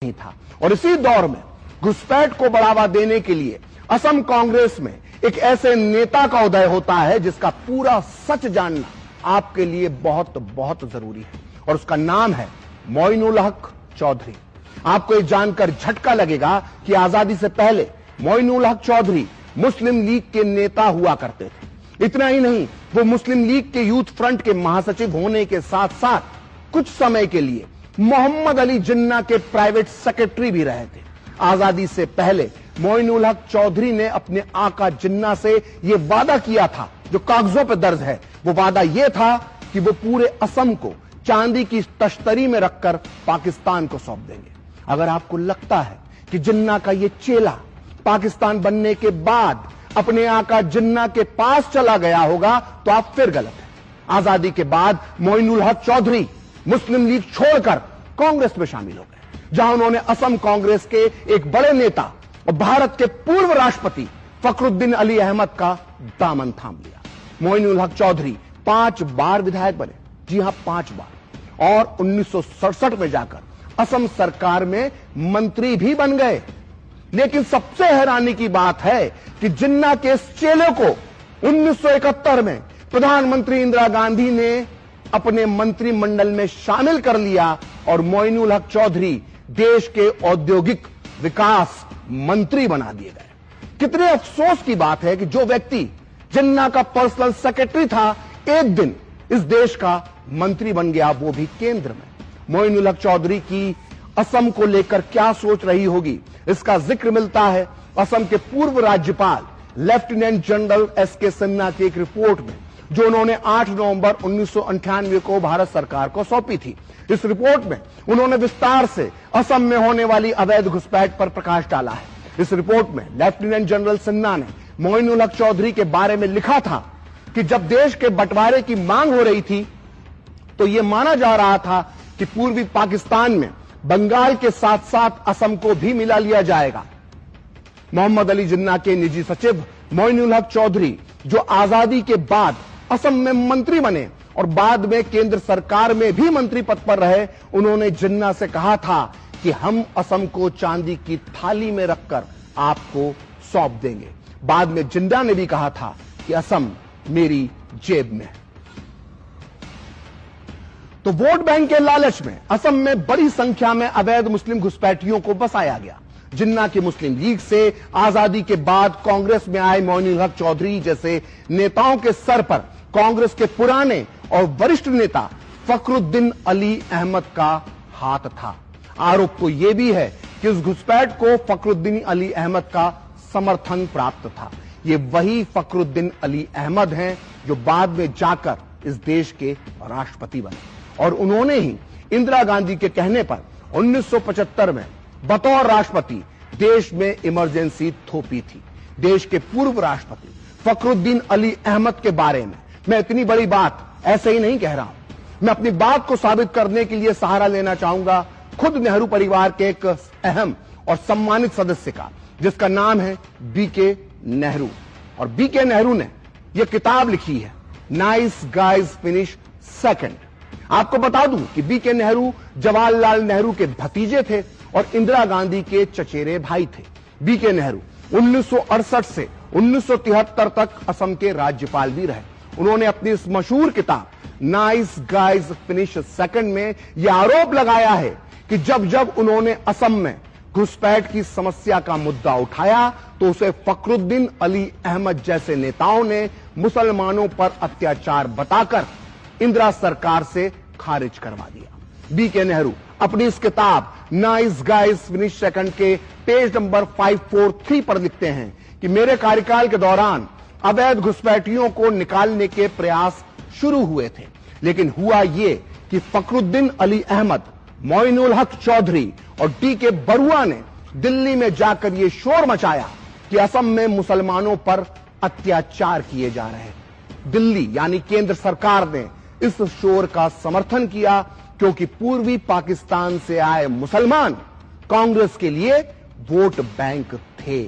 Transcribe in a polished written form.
नहीं था। और इसी दौर में घुसपैठ को बढ़ावा देने के लिए असम कांग्रेस में एक ऐसे नेता का उदय होता है जिसका पूरा सच जानना आपके लिए बहुत बहुत जरूरी है, और उसका नाम है मोइनुल हक चौधरी। आपको यह जानकर झटका लगेगा कि आजादी से पहले मोइनुल हक चौधरी मुस्लिम लीग के नेता हुआ करते थे। इतना ही नहीं, वो मुस्लिम लीग के यूथ फ्रंट के महासचिव होने के साथ साथ कुछ समय के लिए मोहम्मद अली जिन्ना के प्राइवेट सेक्रेटरी भी रहे थे। आजादी से पहले मोइनुल हक चौधरी ने अपने आका जिन्ना से यह वादा किया था, जो कागजों पर दर्ज है। वो वादा यह था कि वो पूरे असम को चांदी की तश्तरी में रखकर पाकिस्तान को सौंप देंगे। अगर आपको लगता है कि जिन्ना का यह चेला पाकिस्तान बनने के बाद अपने आका जिन्ना के पास चला गया होगा तो आप फिर गलत हैं। आजादी के बाद मोइनुल हक चौधरी मुस्लिम लीग छोड़कर कांग्रेस में शामिल हो गए, जहां उन्होंने असम कांग्रेस के एक बड़े नेता और भारत के पूर्व राष्ट्रपति फखरुद्दीन अली अहमद का दामन थाम लिया। मोइनुल हक चौधरी 5 बार विधायक बने, जी हां 5 बार, और 1967 में जाकर असम सरकार में मंत्री भी बन गए। लेकिन सबसे हैरानी की बात है कि जिन्ना के इस चेले को 1971 में प्रधानमंत्री इंदिरा गांधी ने अपने मंत्रिमंडल में शामिल कर लिया और मोइनुल हक चौधरी देश के औद्योगिक विकास मंत्री बना दिए गए। कितने अफसोस की बात है कि जो व्यक्ति जिन्ना का पर्सनल सेक्रेटरी था, एक दिन इस देश का मंत्री बन गया, वो भी केंद्र में। मोइनुल हक चौधरी की असम को लेकर क्या सोच रही होगी, इसका जिक्र मिलता है असम के पूर्व राज्यपाल लेफ्टिनेंट जनरल एसके सिन्हा की एक रिपोर्ट में, जो उन्होंने 8 नवंबर 1998 को भारत सरकार को सौंपी थी। इस रिपोर्ट में उन्होंने विस्तार से असम में होने वाली अवैध घुसपैठ पर प्रकाश डाला है। इस रिपोर्ट में लेफ्टिनेंट जनरल सिन्हा ने मोइनुल हक चौधरी के बारे में लिखा था कि जब देश के बंटवारे की मांग हो रही थी तो यह माना जा रहा था कि पूर्वी पाकिस्तान में बंगाल के साथ साथ असम को भी मिला लिया जाएगा। मोहम्मद अली जिन्ना के निजी सचिव मोइनुल हक चौधरी, जो आजादी के बाद असम में मंत्री बने और बाद में केंद्र सरकार में भी मंत्री पद पर रहे, उन्होंने जिन्ना से कहा था कि हम असम को चांदी की थाली में रखकर आपको सौंप देंगे। बाद में जिन्ना ने भी कहा था कि असम मेरी जेब में है। तो वोट बैंक के लालच में असम में बड़ी संख्या में अवैध मुस्लिम घुसपैठियों को बसाया गया। जिन्ना की मुस्लिम लीग से आजादी के बाद कांग्रेस में आए मोइनुल हक चौधरी जैसे नेताओं के सर पर कांग्रेस के पुराने और वरिष्ठ नेता फखरुद्दीन अली अहमद का हाथ था। आरोप तो यह भी है कि उस घुसपैठ को फखरुद्दीन अली अहमद का समर्थन प्राप्त था। ये वही फखरुद्दीन अली अहमद हैं जो बाद में जाकर इस देश के राष्ट्रपति बने, और उन्होंने ही इंदिरा गांधी के कहने पर 1975 में बतौर राष्ट्रपति देश में इमरजेंसी थोपी थी। देश के पूर्व राष्ट्रपति फखरुद्दीन अली अहमद के बारे में मैं इतनी बड़ी बात ऐसे ही नहीं कह रहा हूं। मैं अपनी बात को साबित करने के लिए सहारा लेना चाहूंगा खुद नेहरू परिवार के एक अहम और सम्मानित सदस्य का, जिसका नाम है बीके नेहरू। और बीके नेहरू ने यह किताब लिखी है, नाइस गाइज फिनिश सेकंड। आपको बता दूं कि बीके नेहरू जवाहरलाल नेहरू के भतीजे थे और इंदिरा गांधी के चचेरे भाई थे। बीके नेहरू 1968 से 1973 तक असम के राज्यपाल भी रहे। उन्होंने अपनी इस मशहूर किताब नाइस गाइज फिनिश सेकंड में यह आरोप लगाया है कि जब जब उन्होंने असम में घुसपैठ की समस्या का मुद्दा उठाया तो उसे फखरुद्दीन अली अहमद जैसे नेताओं ने मुसलमानों पर अत्याचार बताकर इंदिरा सरकार से खारिज करवा दिया। बीके नेहरू अपनी इस किताब नाइस गाइज फिनिश सेकंड के पेज नंबर 543 पर लिखते हैं कि मेरे कार्यकाल के दौरान अवैध घुसपैठियों को निकालने के प्रयास शुरू हुए थे, लेकिन हुआ यह कि फखरुद्दीन अली अहमद, मोइनुल हक चौधरी और डीके बरुआ ने दिल्ली में जाकर यह शोर मचाया कि असम में मुसलमानों पर अत्याचार किए जा रहे हैं। दिल्ली यानी केंद्र सरकार ने इस शोर का समर्थन किया क्योंकि पूर्वी पाकिस्तान से आए मुसलमान कांग्रेस के लिए वोट बैंक थे।